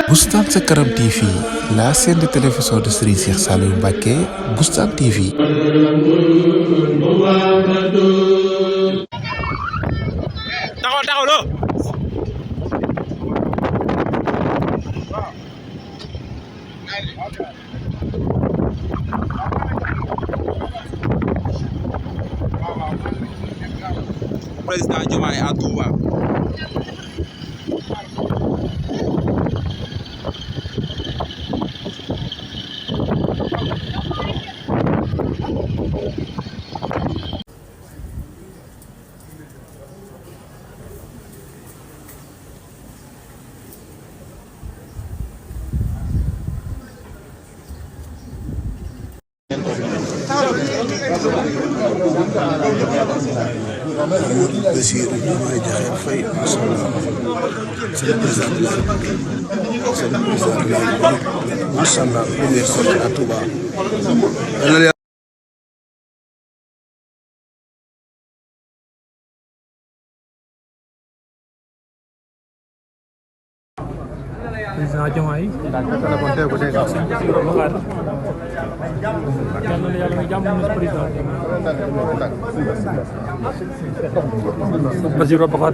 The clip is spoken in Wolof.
Boustan Sa Kanam TV, la chaîne de télévision de Serigne Cheikh Saliou Mbacké, Boustan TV. taxaw lo président Diomaye à Touba. Bassirou Diomaye Diakhar Faye c'est le président de la République, c'est le président de la République. Machallah, première sortie à Touba. Président Diomaye Bassirou Bakar